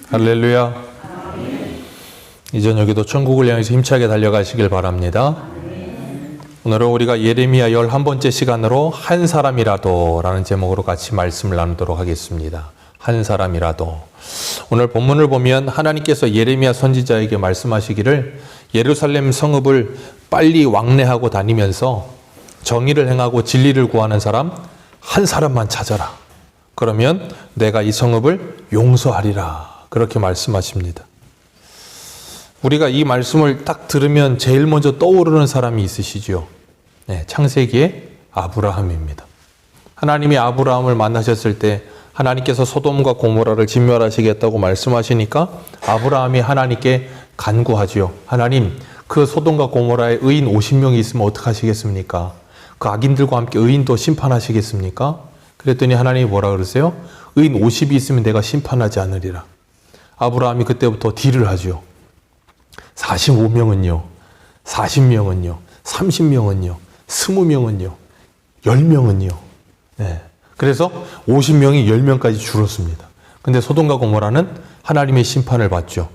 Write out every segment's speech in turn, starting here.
할렐루야. 이 저녁에도 천국을 향해서 힘차게 달려가시길 바랍니다. 오늘은 우리가 예레미야 11번째 시간으로 한 사람이라도 라는 제목으로 같이 말씀을 나누도록 하겠습니다. 한 사람이라도. 오늘 본문을 보면 하나님께서 예레미야 선지자에게 말씀하시기를 예루살렘 성읍을 빨리 왕래하고 다니면서 정의를 행하고 진리를 구하는 사람 한 사람만 찾아라. 그러면 내가 이 성읍을 용서하리라. 그렇게 말씀하십니다. 우리가 이 말씀을 딱 들으면 제일 먼저 떠오르는 사람이 있으시죠? 네, 창세기의 아브라함입니다. 하나님이 아브라함을 만나셨을 때 하나님께서 소돔과 고모라를 진멸하시겠다고 말씀하시니까 아브라함이 하나님께 간구하지요. 하나님, 그 소돔과 고모라에 의인 50명이 있으면 어떡하시겠습니까? 그 악인들과 함께 의인도 심판하시겠습니까? 그랬더니 하나님이 뭐라 그러세요? 의인 50이 있으면 내가 심판하지 않으리라. 아브라함이 그때부터 딜을 하죠. 45명은요, 40명은요, 30명은요, 20명은요, 10명은요. 네. 그래서 50명이 10명까지 줄었습니다. 근데 소돔과 고모라는 하나님의 심판을 받죠.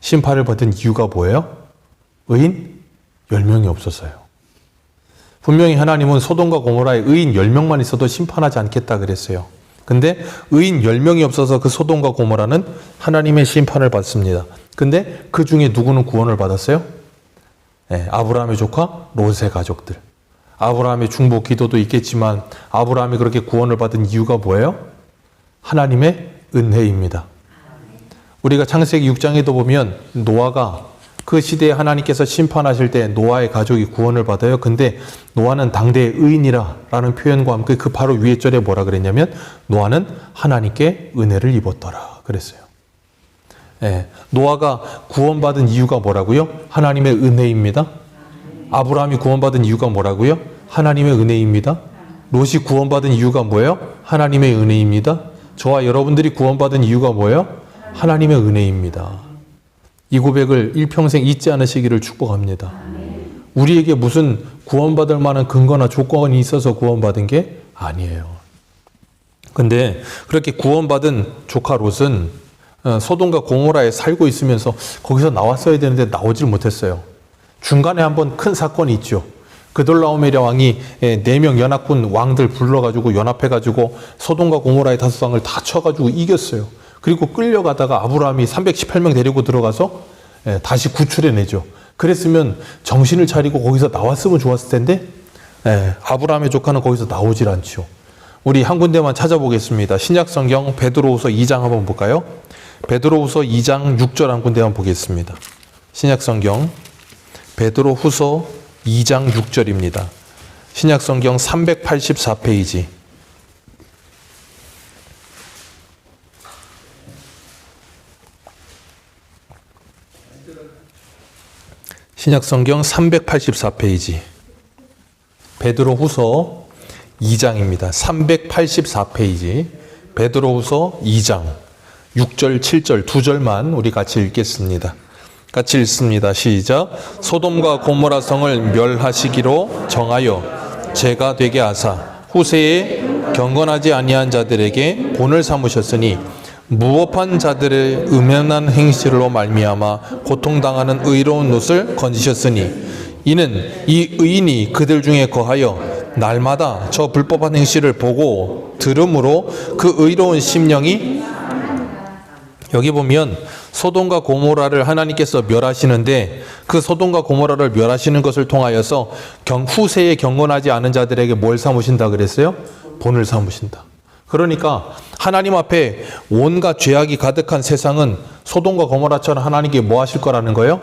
심판을 받은 이유가 뭐예요? 의인 10명이 없었어요. 분명히 하나님은 소돔과 고모라에 의인 10명만 있어도 심판하지 않겠다 그랬어요. 근데 의인 10명이 없어서 그 소돔과 고모라는 하나님의 심판을 받습니다. 근데 그 중에 누구는 구원을 받았어요? 네, 아브라함의 조카 롯의 가족들. 아브라함의 중보 기도도 있겠지만 아브라함이 그렇게 구원을 받은 이유가 뭐예요? 하나님의 은혜입니다. 우리가 창세기 6장에도 보면 노아가 그 시대에 하나님께서 심판하실 때 노아의 가족이 구원을 받아요. 근데 노아는 당대의 의인이라는 표현과 함께 그 바로 위에 절에 뭐라 그랬냐면 노아는 하나님께 은혜를 입었더라 그랬어요. 네, 노아가 구원받은 이유가 뭐라고요? 하나님의 은혜입니다. 아브라함이 구원받은 이유가 뭐라고요? 하나님의 은혜입니다. 롯이 구원받은 이유가 뭐예요? 하나님의 은혜입니다. 저와 여러분들이 구원받은 이유가 뭐예요? 하나님의 은혜입니다. 이 고백을 일평생 잊지 않으시기를 축복합니다. 우리에게 무슨 구원받을 만한 근거나 조건이 있어서 구원받은 게 아니에요. 근데 그렇게 구원받은 조카 롯은 소돔과 고모라에 살고 있으면서 거기서 나왔어야 되는데 나오질 못했어요. 중간에 한번 큰 사건이 있죠. 그돌라오메르 왕이 4명 연합군 왕들 불러가지고 연합해가지고 소돔과 고모라의 5왕을 다 쳐가지고 이겼어요. 그리고 끌려가다가 아브라함이 318명 데리고 들어가서 다시 구출해내죠. 그랬으면 정신을 차리고 거기서 나왔으면 좋았을 텐데 아브라함의 조카는 거기서 나오질 않죠. 우리 한 군데만 찾아보겠습니다. 신약성경 베드로후서 2장 한번 볼까요? 베드로후서 2장 6절 한 군데만 보겠습니다. 신약성경 베드로후서 2장 6절입니다. 신약성경 384페이지. 신약성경 384페이지. 베드로후서 2장입니다. 384페이지. 베드로후서 2장 6절, 7절 두 절만 우리 같이 읽겠습니다. 같이 읽습니다. 시작. 소돔과 고모라 성을 멸하시기로 정하여 죄가 되게 하사 후세에 경건하지 아니한 자들에게 본을 삼으셨으니 무법한 자들의 음연한 행실로 말미암아 고통당하는 의로운 롯을 건지셨으니 이는 이 의인이 그들 중에 거하여 날마다 저 불법한 행실을 보고 들음으로 그 의로운 심령이 여기 보면 소돔과 고모라를 하나님께서 멸하시는데 그 소돔과 고모라를 멸하시는 것을 통하여서 후세에 경건하지 않은 자들에게 뭘 삼으신다 그랬어요? 본을 삼으신다. 그러니까 하나님 앞에 온갖 죄악이 가득한 세상은 소돔과 고모라처럼 하나님께 뭐 하실 거라는 거예요?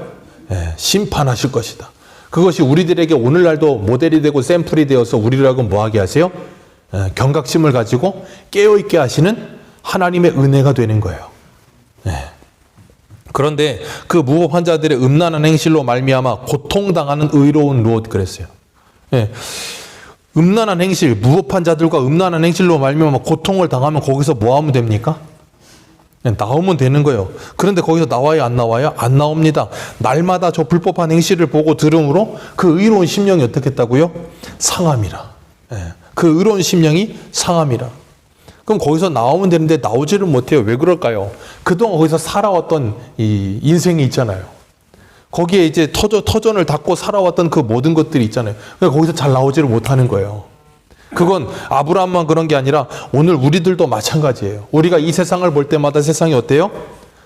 심판하실 것이다. 그것이 우리들에게 오늘날도 모델이 되고 샘플이 되어서 우리라고 뭐 하게 하세요? 경각심을 가지고 깨어있게 하시는 하나님의 은혜가 되는 거예요. 그런데 그 무법한 자들의 음란한 행실로 말미암아 고통당하는 의로운 롯 그랬어요. 음란한 행실, 무법한 자들과 음란한 행실로 말미암아 고통을 당하면 거기서 뭐 하면 됩니까? 나오면 되는 거예요. 그런데 거기서 나와요, 안 나와요? 안 나옵니다. 날마다 저 불법한 행실을 보고 들음으로 그 의로운 심령이 어떻게 했다고요? 상함이라. 그 의로운 심령이 상함이라. 그럼 거기서 나오면 되는데 나오지를 못해요. 왜 그럴까요? 그동안 거기서 살아왔던 이 인생이 있잖아요. 거기에 이제 터전을 닫고 살아왔던 그 모든 것들이 있잖아요. 그러니까 거기서 잘 나오지를 못하는 거예요. 그건 아브라함만 그런 게 아니라 오늘 우리들도 마찬가지예요. 우리가 이 세상을 볼 때마다 세상이 어때요?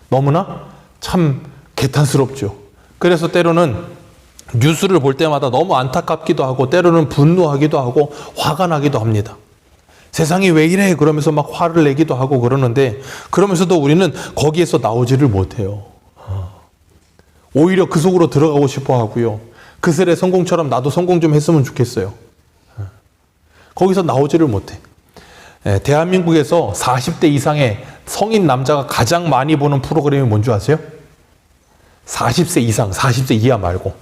너무나 참 개탄스럽죠. 그래서 때로는 뉴스를 볼 때마다 너무 안타깝기도 하고 때로는 분노하기도 하고 화가 나기도 합니다. 세상이 왜 이래? 그러면서 막 화를 내기도 하고 그러는데 그러면서도 우리는 거기에서 나오지를 못해요. 오히려 그 속으로 들어가고 싶어 하고요. 그슬의 성공처럼 나도 성공 좀 했으면 좋겠어요. 거기서 나오지를 못해. 대한민국에서 40대 이상의 성인 남자가 가장 많이 보는 프로그램이 뭔지 아세요? 40세 이상, 40세 이하 말고.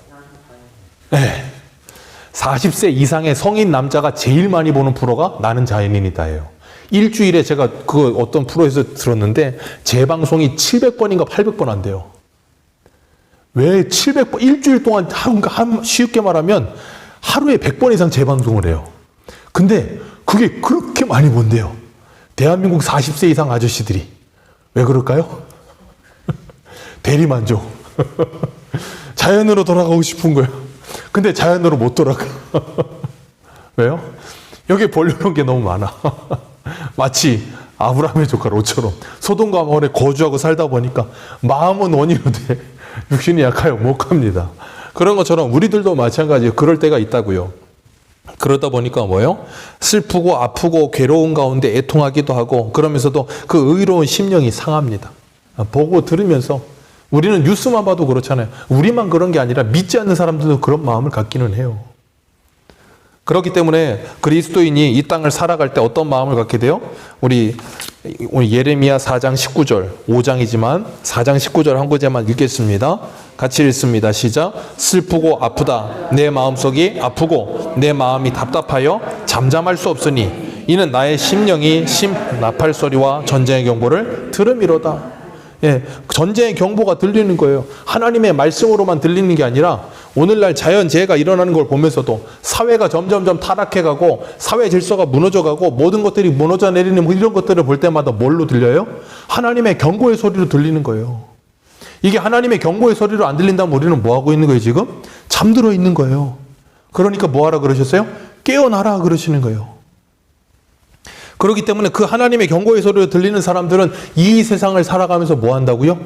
40세 이상의 성인 남자가 제일 많이 보는 프로가 나는 자연인이다예요. 일주일에 제가 그 어떤 프로에서 들었는데 재방송이 700번인가 800번 한대요. 왜 700번, 일주일 동안 쉽게 말하면 하루에 100번 이상 재방송을 해요. 근데 그게 그렇게 많이 본대요. 대한민국 40세 이상 아저씨들이. 왜 그럴까요? 대리만족. 자연으로 돌아가고 싶은 거예요. 근데 자연으로 못 돌아가. 왜요? 여기 벌려놓은 게 너무 많아. 마치 아브라함의 조카 롯처럼 소돔과 고모라에 거주하고 살다 보니까 마음은 원이로 돼. 육신이 약하여 못 갑니다. 그런 것처럼 우리들도 마찬가지예요. 그럴 때가 있다고요. 그러다 보니까 뭐예요? 슬프고 아프고 괴로운 가운데 애통하기도 하고 그러면서도 그 의로운 심령이 상합니다. 보고 들으면서 우리는 뉴스만 봐도 그렇잖아요. 우리만 그런 게 아니라 믿지 않는 사람들도 그런 마음을 갖기는 해요. 그렇기 때문에 그리스도인이 이 땅을 살아갈 때 어떤 마음을 갖게 돼요? 우리 예레미야 4장 19절, 5장이지만 4장 19절 한 구절만 읽겠습니다. 같이 읽습니다. 시작. 슬프고 아프다. 내 마음속이 아프고 내 마음이 답답하여 잠잠할 수 없으니 이는 나의 심령이 나팔 소리와 전쟁의 경보를 들음이로다. 전쟁의 경보가 들리는 거예요. 하나님의 말씀으로만 들리는 게 아니라 오늘날 자연재해가 일어나는 걸 보면서도 사회가 점점점 타락해가고 사회 질서가 무너져가고 모든 것들이 무너져 내리는 이런 것들을 볼 때마다 뭘로 들려요? 하나님의 경고의 소리로 들리는 거예요. 이게 하나님의 경고의 소리로 안 들린다면 우리는 뭐하고 있는 거예요 지금? 잠들어 있는 거예요. 그러니까 뭐하라 그러셨어요? 깨어나라 그러시는 거예요. 그렇기 때문에 그 하나님의 경고의 소리로 들리는 사람들은 이 세상을 살아가면서 뭐 한다고요?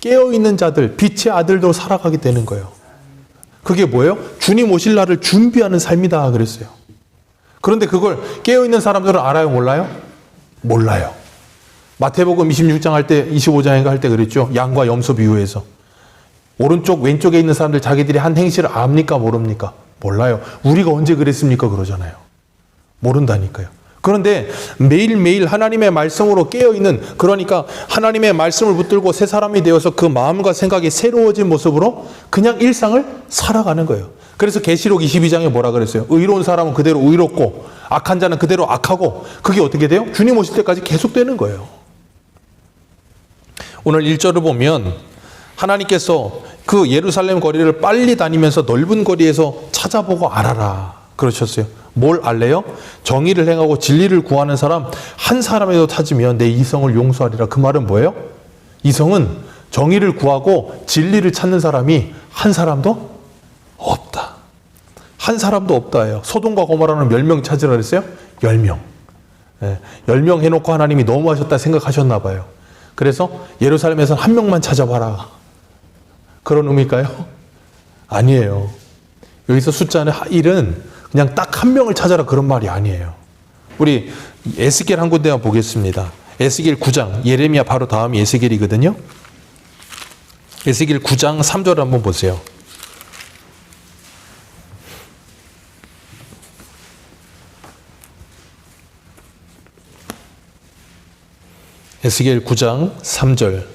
깨어있는 자들, 빛의 아들도 살아가게 되는 거예요. 그게 뭐예요? 주님 오실 날을 준비하는 삶이다 그랬어요. 그런데 그걸 깨어있는 사람들은 알아요? 몰라요? 몰라요. 마태복음 26장 할 때, 25장인가 할 때 그랬죠. 양과 염소 비유해서. 오른쪽 왼쪽에 있는 사람들 자기들이 한 행실을 압니까 모릅니까? 몰라요. 우리가 언제 그랬습니까? 그러잖아요. 모른다니까요. 그런데 매일매일 하나님의 말씀으로 깨어있는, 그러니까 하나님의 말씀을 붙들고 새 사람이 되어서 그 마음과 생각이 새로워진 모습으로 그냥 일상을 살아가는 거예요. 그래서 계시록 22장에 뭐라 그랬어요? 의로운 사람은 그대로 의롭고 악한 자는 그대로 악하고, 그게 어떻게 돼요? 주님 오실 때까지 계속되는 거예요. 오늘 1절을 보면 하나님께서 그 예루살렘 거리를 빨리 다니면서 넓은 거리에서 찾아보고 알아라 그러셨어요. 뭘 알래요? 정의를 행하고 진리를 구하는 사람 한 사람이라도 찾으면 내 이성을 용서하리라. 그 말은 뭐예요? 이성은 정의를 구하고 진리를 찾는 사람이 한 사람도 없다. 한 사람도 없다예요. 소돔과 고모라는 10명 찾으라 그랬어요? 10명. 10명 해놓고 하나님이 너무하셨다 생각하셨나 봐요. 그래서 예루살렘에서 한 명만 찾아봐라. 그런 의미일까요? 아니에요. 여기서 숫자는 1은 그냥 딱 한 명을 찾아라 그런 말이 아니에요. 우리 에스겔 한 군데만 보겠습니다. 에스겔 9장, 예레미야 바로 다음이 에스겔이거든요. 에스겔 9장 3절 한번 보세요. 에스겔 9장 3절.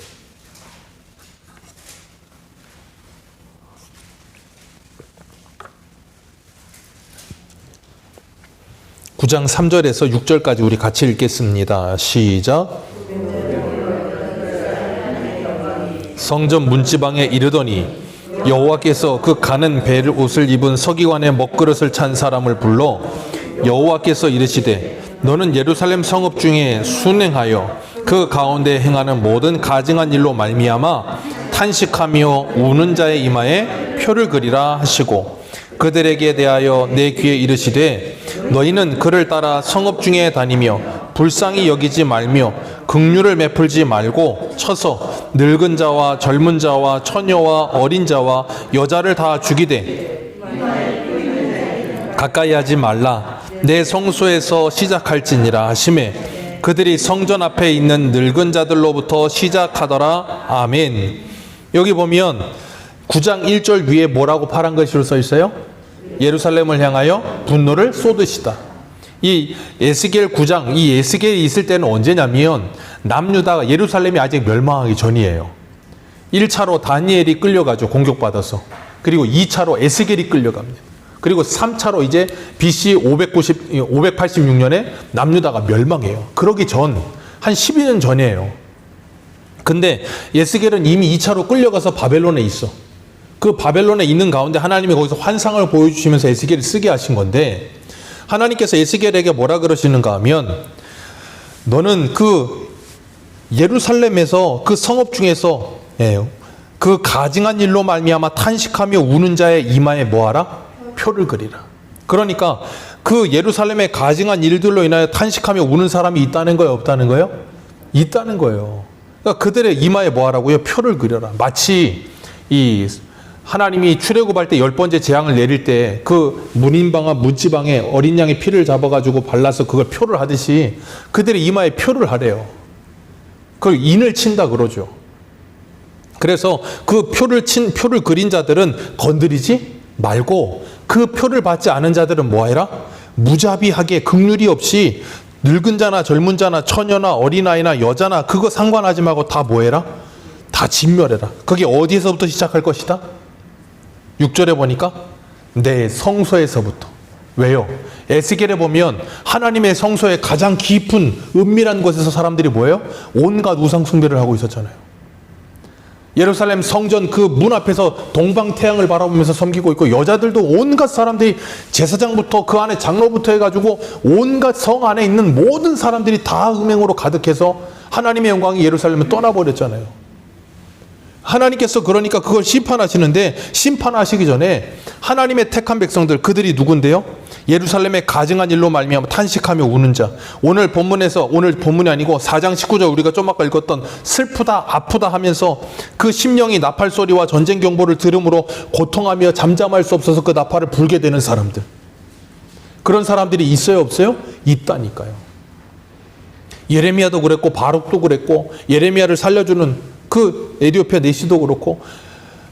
(9장 3절에서 6절까지) 우리 같이 읽겠습니다. 시작. 성전 문지방에 이르더니 여호와께서 그 가는 배를 옷을 입은 서기관의 먹그릇을 찬 사람을 불러 여호와께서 이르시되 너는 예루살렘 성읍 중에 순행하여 그 가운데 행하는 모든 가증한 일로 말미암아 탄식하며 우는 자의 이마에 표를 그리라 하시고 그들에게 대하여 내 귀에 이르시되 너희는 그를 따라 성읍 중에 다니며 불쌍히 여기지 말며 긍휼을 베풀지 말고 쳐서 늙은 자와 젊은 자와 처녀와 어린 자와 여자를 다 죽이되 가까이 하지 말라. 내 성소에서 시작할지니라 하시매 그들이 성전 앞에 있는 늙은 자들로부터 시작하더라. 아멘. 여기 보면 9장 1절 위에 뭐라고 파란 글씨로 써 있어요? 예루살렘을 향하여 분노를 쏟으시다. 이 에스겔 9장, 이 에스겔이 있을 때는 언제냐면 남유다가 예루살렘이 아직 멸망하기 전이에요. 1차로 다니엘이 끌려가죠. 공격받아서. 그리고 2차로 에스겔이 끌려갑니다. 그리고 3차로 이제 BC 586년에 남유다가 멸망해요. 그러기 전, 한 12년 전이에요. 근데 에스겔은 이미 2차로 끌려가서 바벨론에 있어. 그 바벨론에 있는 가운데 하나님이 거기서 환상을 보여주시면서 에스겔을 쓰게 하신 건데 하나님께서 에스겔에게 뭐라 그러시는가 하면 너는 그 예루살렘에서 그 성읍 중에서 그 가증한 일로 말미암아 탄식하며 우는 자의 이마에 뭐하라? 표를 그리라. 그러니까 그 예루살렘의 가증한 일들로 인하여 탄식하며 우는 사람이 있다는 거예요? 없다는 거예요? 있다는 거예요. 그러니까 그들의 이마에 뭐하라고요? 표를 그려라. 마치 이 하나님이 출애굽할 때 10번째 재앙을 내릴 때 그 문인방아 문지방에 어린 양의 피를 잡아가지고 발라서 그걸 표를 하듯이 그들의 이마에 표를 하래요. 그걸 인을 친다 그러죠. 그래서 그 표를 그린 자들은 건드리지 말고 그 표를 받지 않은 자들은 뭐해라? 무자비하게 긍휼이 없이 늙은 자나 젊은 자나 처녀나 어린아이나 여자나 그거 상관하지 말고 다 뭐해라? 다 진멸해라. 그게 어디에서부터 시작할 것이다? 6절에 보니까 내 성소에서부터. 왜요? 에스겔에 보면 하나님의 성소의 가장 깊은 은밀한 곳에서 사람들이 뭐예요? 온갖 우상 숭배를 하고 있었잖아요. 예루살렘 성전 그 문 앞에서 동방태양을 바라보면서 섬기고 있고 여자들도 온갖 사람들이 제사장부터 그 안에 장로부터 해가지고 온갖 성 안에 있는 모든 사람들이 다 음행으로 가득해서 하나님의 영광이 예루살렘을 떠나버렸잖아요. 하나님께서 그러니까 그걸 심판하시는데 심판하시기 전에 하나님의 택한 백성들 그들이 누군데요? 예루살렘의 가증한 일로 말미암아 탄식하며 우는 자. 오늘 본문이 아니고 4장 19절 우리가 좀 아까 읽었던 슬프다 아프다 하면서 그 심령이 나팔 소리와 전쟁 경보를 들음으로 고통하며 잠잠할 수 없어서 그 나팔을 불게 되는 사람들. 그런 사람들이 있어요 없어요? 있다니까요. 예레미야도 그랬고 바룩도 그랬고 예레미야를 살려주는 그 에디오피아 내시도 그렇고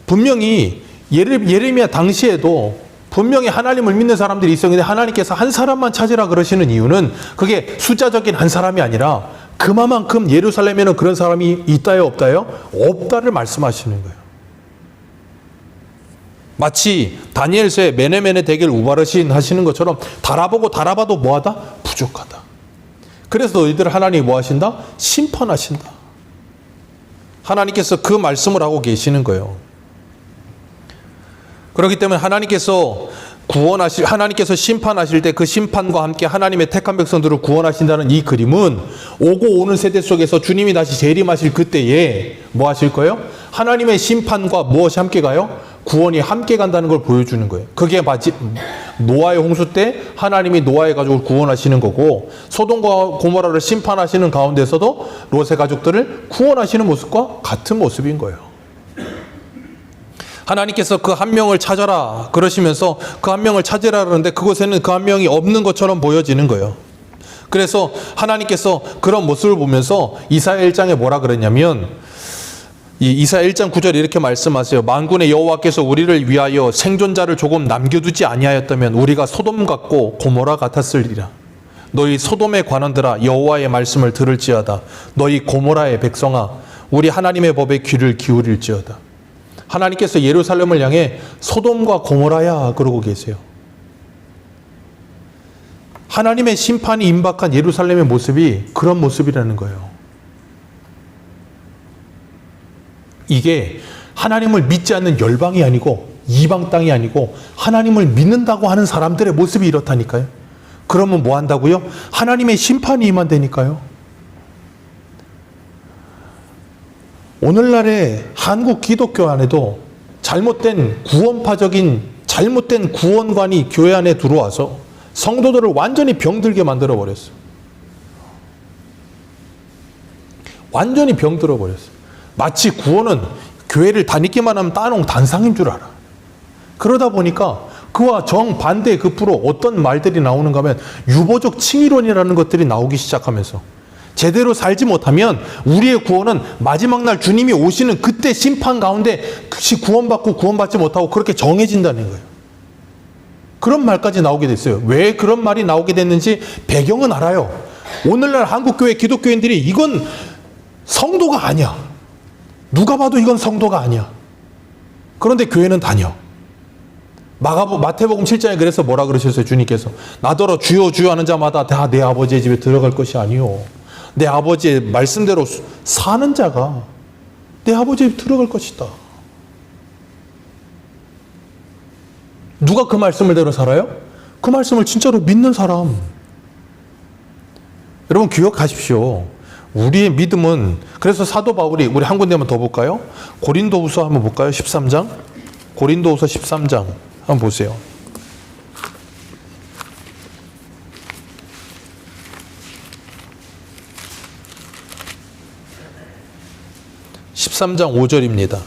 분명히 예레미야 당시에도 분명히 하나님을 믿는 사람들이 있었는데 하나님께서 한 사람만 찾으라 그러시는 이유는 그게 숫자적인 한 사람이 아니라 그만큼 예루살렘에는 그런 사람이 있다요 없다요? 없다를 말씀하시는 거예요. 마치 다니엘서에 메네메네 대겔 우바르신 하시는 것처럼 달아봐도 뭐하다? 부족하다. 그래서 너희들 하나님이 뭐 하신다? 심판하신다. 하나님께서 그 말씀을 하고 계시는 거예요. 그렇기 때문에 하나님께서 심판하실 때 그 심판과 함께 하나님의 택한 백성들을 구원하신다는 이 그림은 오고 오는 세대 속에서 주님이 다시 재림하실 그때에 뭐 하실 거예요? 하나님의 심판과 무엇이 함께 가요? 구원이 함께 간다는 걸 보여주는 거예요. 그게 마치 노아의 홍수 때 하나님이 노아의 가족을 구원하시는 거고 소돔과 고모라를 심판하시는 가운데서도 롯의 가족들을 구원하시는 모습과 같은 모습인 거예요. 하나님께서 그 한 명을 찾아라 그러시면서 그 한 명을 찾으라 그러는데 그곳에는 그 한 명이 없는 것처럼 보여지는 거예요. 그래서 하나님께서 그런 모습을 보면서 이사야 1장에 뭐라 그랬냐면 이사야 1장 9절에 이렇게 말씀하세요. 만군의 여호와께서 우리를 위하여 생존자를 조금 남겨두지 아니하였다면 우리가 소돔 같고 고모라 같았으리라. 너희 소돔의 관원들아 여호와의 말씀을 들을지어다. 너희 고모라의 백성아 우리 하나님의 법에 귀를 기울일지어다. 하나님께서 예루살렘을 향해 소돔과 고모라야 그러고 계세요. 하나님의 심판이 임박한 예루살렘의 모습이 그런 모습이라는 거예요. 이게 하나님을 믿지 않는 열방이 아니고 이방 땅이 아니고 하나님을 믿는다고 하는 사람들의 모습이 이렇다니까요. 그러면 뭐 한다고요? 하나님의 심판이 임한다니까요. 오늘날의 한국 기독교 안에도 잘못된 구원관이 교회 안에 들어와서 성도들을 완전히 병들게 만들어 버렸어요. 완전히 병들어 버렸어요. 마치 구원은 교회를 다니기만 하면 따놓은 단상인 줄 알아. 그러다 보니까 그와 정반대 급부로 어떤 말들이 나오는가 하면 유보적 칭의론이라는 것들이 나오기 시작하면서 제대로 살지 못하면 우리의 구원은 마지막 날 주님이 오시는 그때 심판 가운데 구원받고 구원받지 못하고 그렇게 정해진다는 거예요. 그런 말까지 나오게 됐어요. 왜 그런 말이 나오게 됐는지 배경은 알아요. 오늘날 한국교회 기독교인들이 이건 성도가 아니야. 누가 봐도 이건 성도가 아니야. 그런데 교회는 다녀. 마태복음 7장에 그래서 뭐라 그러셨어요? 주님께서 나더러 주여 주여 하는 자마다 다 내 아버지의 집에 들어갈 것이 아니요 내 아버지의 말씀대로 사는 자가 내 아버지의 집에 들어갈 것이다. 누가 그 말씀을 대로 살아요? 그 말씀을 진짜로 믿는 사람. 여러분 기억하십시오. 우리의 믿음은 그래서 사도 바울이 우리 한 군데만 더 볼까요? 고린도후서 한번 볼까요? 13장. 고린도후서 13장 한번 보세요. (13장) 5절입니다.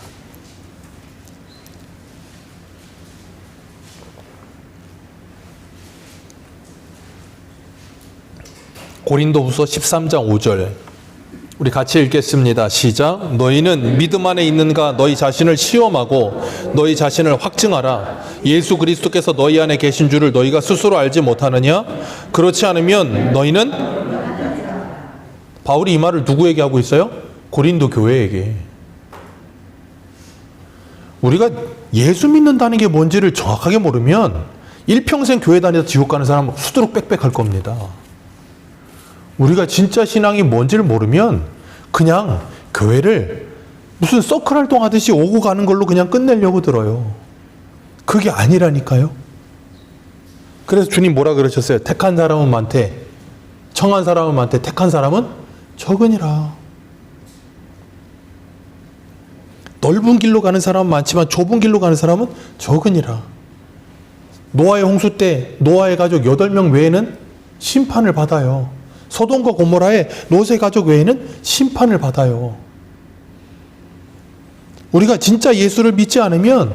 고린도후서 13장 5절 우리 같이 읽겠습니다. 시작. 너희는 믿음 안에 있는가 너희 자신을 시험하고 너희 자신을 확증하라. 예수 그리스도께서 너희 안에 계신 줄을 너희가 스스로 알지 못하느냐? 그렇지 않으면 너희는 바울이 이 말을 누구에게 하고 있어요? 고린도 교회에게. 우리가 예수 믿는다는 게 뭔지를 정확하게 모르면 일평생 교회 다니다 지옥 가는 사람 수두룩 빽빽할 겁니다. 우리가 진짜 신앙이 뭔지를 모르면 그냥 교회를 무슨 서클 활동하듯이 오고 가는 걸로 그냥 끝내려고 들어요. 그게 아니라니까요. 그래서 주님 뭐라 그러셨어요? 택한 사람은 많되 청한 사람은 많되 택한 사람은 적으니라. 넓은 길로 가는 사람은 많지만 좁은 길로 가는 사람은 적으니라. 노아의 홍수 때 노아의 가족 8명 외에는 심판을 받아요. 소돔과 고모라의 롯의 가족 외에는 심판을 받아요. 우리가 진짜 예수를 믿지 않으면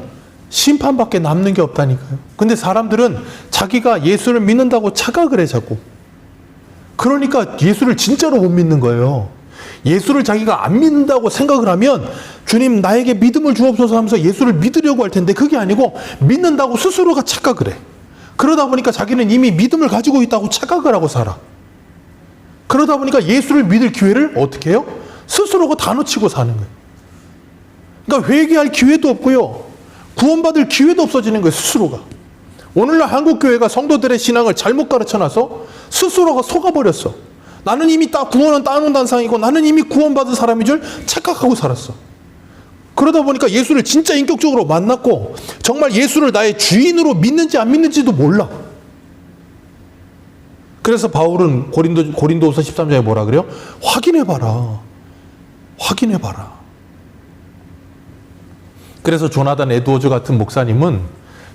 심판밖에 남는 게 없다니까요. 근데 사람들은 자기가 예수를 믿는다고 착각을 해 자꾸. 그러니까 예수를 진짜로 못 믿는 거예요. 예수를 자기가 안 믿는다고 생각을 하면 주님 나에게 믿음을 주옵소서 하면서 예수를 믿으려고 할 텐데 그게 아니고 믿는다고 스스로가 착각을 해. 그러다 보니까 자기는 이미 믿음을 가지고 있다고 착각을 하고 살아. 그러다 보니까 예수를 믿을 기회를 어떻게 해요? 스스로가 다 놓치고 사는 거예요. 그러니까 회개할 기회도 없고요. 구원받을 기회도 없어지는 거예요. 스스로가. 오늘날 한국교회가 성도들의 신앙을 잘못 가르쳐놔서 스스로가 속아버렸어. 나는 이미 구원은 따놓은 단상이고 나는 이미 구원받은 사람인 줄 착각하고 살았어. 그러다 보니까 예수를 진짜 인격적으로 만났고 정말 예수를 나의 주인으로 믿는지 안 믿는지도 몰라. 그래서 바울은 고린도후서 13장에 뭐라 그래요? 확인해봐라. 확인해봐라. 그래서 조나단 에드워즈 같은 목사님은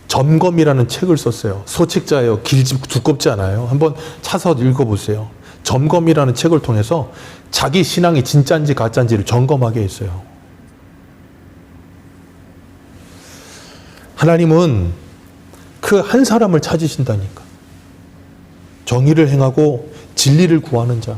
점검이라는 책을 썼어요. 소책자예요. 길지 두껍지 않아요. 한번 차서 읽어보세요. 점검이라는 책을 통해서 자기 신앙이 진짜인지 가짜인지를 점검하게 했어요. 하나님은 그 한 사람을 찾으신다니까. 정의를 행하고 진리를 구하는 자.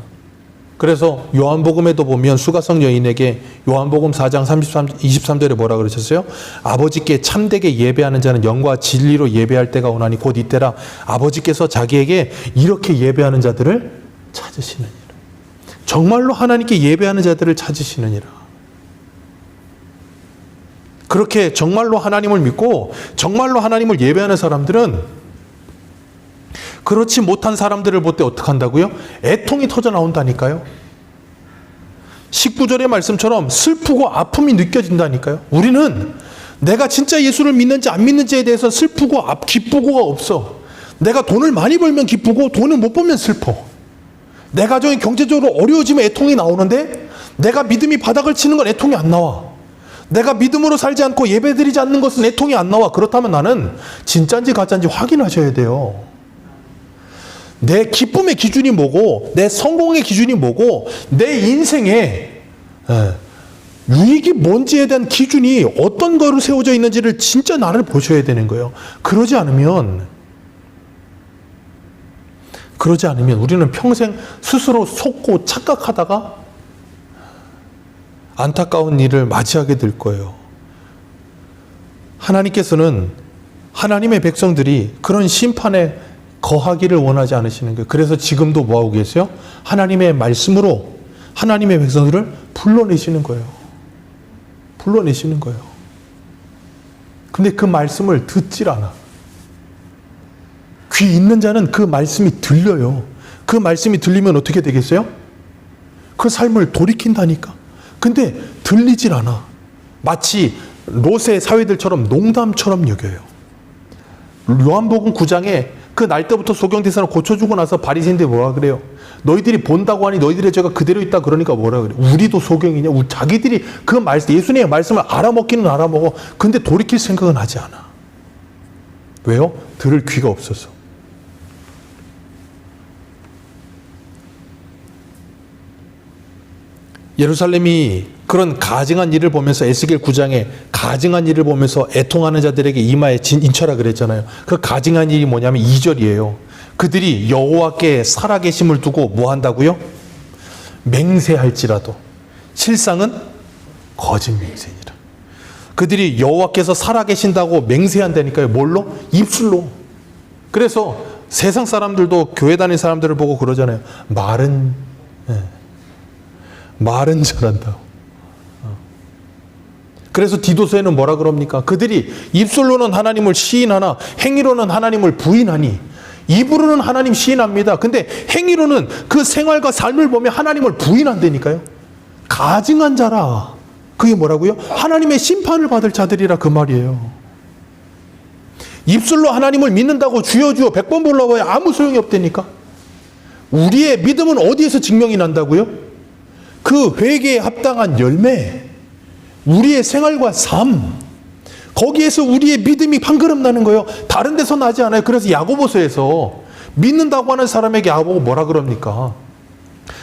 그래서 요한복음에도 보면 수가성 여인에게 요한복음 4장 23절에 뭐라 그러셨어요? 아버지께 참되게 예배하는 자는 영과 진리로 예배할 때가 오나니 곧 이때라. 아버지께서 자기에게 이렇게 예배하는 자들을 찾으시느니라. 정말로 하나님께 예배하는 자들을 찾으시느니라. 그렇게 정말로 하나님을 믿고 정말로 하나님을 예배하는 사람들은 그렇지 못한 사람들을 볼 때 어떻게 한다고요? 애통이 터져 나온다니까요. 19절의 말씀처럼 슬프고 아픔이 느껴진다니까요. 우리는 내가 진짜 예수를 믿는지 안 믿는지에 대해서 슬프고 기쁘고가 없어. 내가 돈을 많이 벌면 기쁘고 돈을 못 벌면 슬퍼. 내 가정이 경제적으로 어려워지면 애통이 나오는데 내가 믿음이 바닥을 치는 건 애통이 안 나와. 내가 믿음으로 살지 않고 예배드리지 않는 것은 애통이 안 나와. 그렇다면 나는 진짜인지 가짜인지 확인하셔야 돼요. 내 기쁨의 기준이 뭐고, 내 성공의 기준이 뭐고, 내 인생의 유익이 뭔지에 대한 기준이 어떤 거로 세워져 있는지를 진짜 나를 보셔야 되는 거예요. 그러지 않으면 우리는 평생 스스로 속고 착각하다가 안타까운 일을 맞이하게 될 거예요. 하나님께서는 하나님의 백성들이 그런 심판에 거하기를 원하지 않으시는 거예요. 그래서 지금도 뭐하고 계세요? 하나님의 말씀으로 하나님의 백성들을 불러내시는 거예요. 불러내시는 거예요. 근데 그 말씀을 듣질 않아. 귀 있는 자는 그 말씀이 들려요. 그 말씀이 들리면 어떻게 되겠어요? 그 삶을 돌이킨다니까. 근데 들리질 않아. 마치 롯의 사회들처럼 농담처럼 여겨요. 요한복음 9장에 그 날 때부터 소경대사를 고쳐주고 나서 바리새인들이 뭐라 그래요? 너희들이 본다고 하니 너희들의 죄가 그대로 있다 그러니까 뭐라 그래요? 우리도 소경이냐? 자기들이 그 말씀, 예수님의 말씀을 알아먹기는 알아먹어. 근데 돌이킬 생각은 하지 않아. 왜요? 들을 귀가 없어서. 예루살렘이 그런 가증한 일을 보면서 에스겔 9장에 가증한 일을 보면서 애통하는 자들에게 이마에 인쳐라 그랬잖아요. 그 가증한 일이 뭐냐면 2절이에요. 그들이 여호와께 살아계심을 두고 뭐 한다고요? 맹세할지라도 실상은 거짓 맹세니라. 그들이 여호와께서 살아계신다고 맹세한다니까요. 뭘로? 입술로. 그래서 세상 사람들도 교회 다니는 사람들을 보고 그러잖아요. 말은 잘한다. 그래서 디도서에는 뭐라 그럽니까? 그들이 입술로는 하나님을 시인하나 행위로는 하나님을 부인하니. 입으로는 하나님 시인합니다. 근데 행위로는 그 생활과 삶을 보면 하나님을 부인한다니까요. 가증한 자라. 그게 뭐라고요? 하나님의 심판을 받을 자들이라 그 말이에요. 입술로 하나님을 믿는다고 주여 주여 100번 불러봐야 아무 소용이 없다니까. 우리의 믿음은 어디에서 증명이 난다고요? 그 회개에 합당한 열매, 우리의 생활과 삶, 거기에서 우리의 믿음이 한 걸음 나는 거예요. 다른 데서 나지 않아요. 그래서 야고보서에서 믿는다고 하는 사람에게 야고보가 뭐라 그럽니까?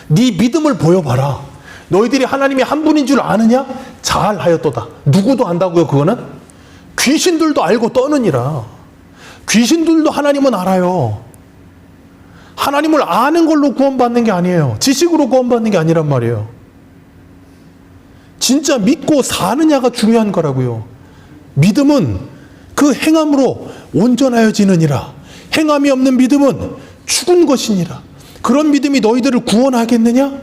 네 믿음을 보여봐라. 너희들이 하나님이 한 분인 줄 아느냐? 잘하였도다. 누구도 안다고요? 그거는? 귀신들도 알고 떠느니라. 귀신들도 하나님은 알아요. 하나님을 아는 걸로 구원받는 게 아니에요. 지식으로 구원받는 게 아니란 말이에요. 진짜 믿고 사느냐가 중요한 거라고요. 믿음은 그 행함으로 온전하여지느니라. 행함이 없는 믿음은 죽은 것이니라. 그런 믿음이 너희들을 구원하겠느냐?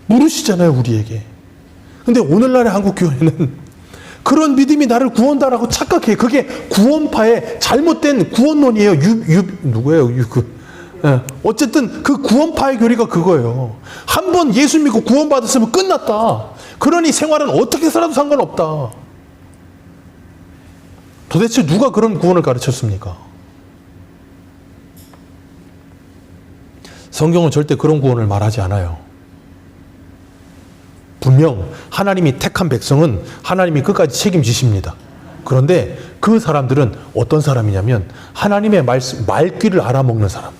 물으시잖아요, 우리에게. 근데 오늘날의 한국교회는 그런 믿음이 나를 구원다라고 착각해. 그게 구원파의 잘못된 구원론이에요. 누구예요? 어쨌든 그 구원파의 교리가 그거예요. 한 번 예수 믿고 구원받았으면 끝났다. 그러니 생활은 어떻게 살아도 상관없다. 도대체 누가 그런 구원을 가르쳤습니까? 성경은 절대 그런 구원을 말하지 않아요. 분명 하나님이 택한 백성은 하나님이 끝까지 책임지십니다. 그런데 그 사람들은 어떤 사람이냐면 하나님의 말귀를 알아먹는 사람.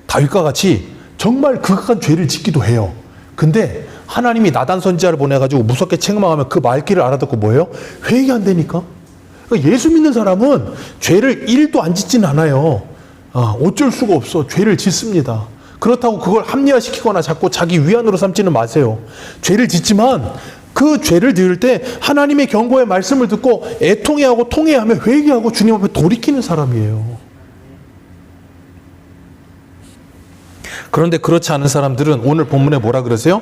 다윗과 같이 정말 극악한 죄를 짓기도 해요. 근데 하나님이 나단 선지자를 보내가지고 무섭게 책망하면 그 말귀를 알아듣고 뭐예요? 회개한다니까. 그러니까 예수 믿는 사람은 죄를 1도 안 짓진 않아요. 어쩔 수가 없어. 죄를 짓습니다. 그렇다고 그걸 합리화시키거나 자꾸 자기 위안으로 삼지는 마세요. 죄를 짓지만 그 죄를 지을 때 하나님의 경고의 말씀을 듣고 애통해하고 통회하며 회개하고 주님 앞에 돌이키는 사람이에요. 그런데 그렇지 않은 사람들은 오늘 본문에 뭐라 그러세요?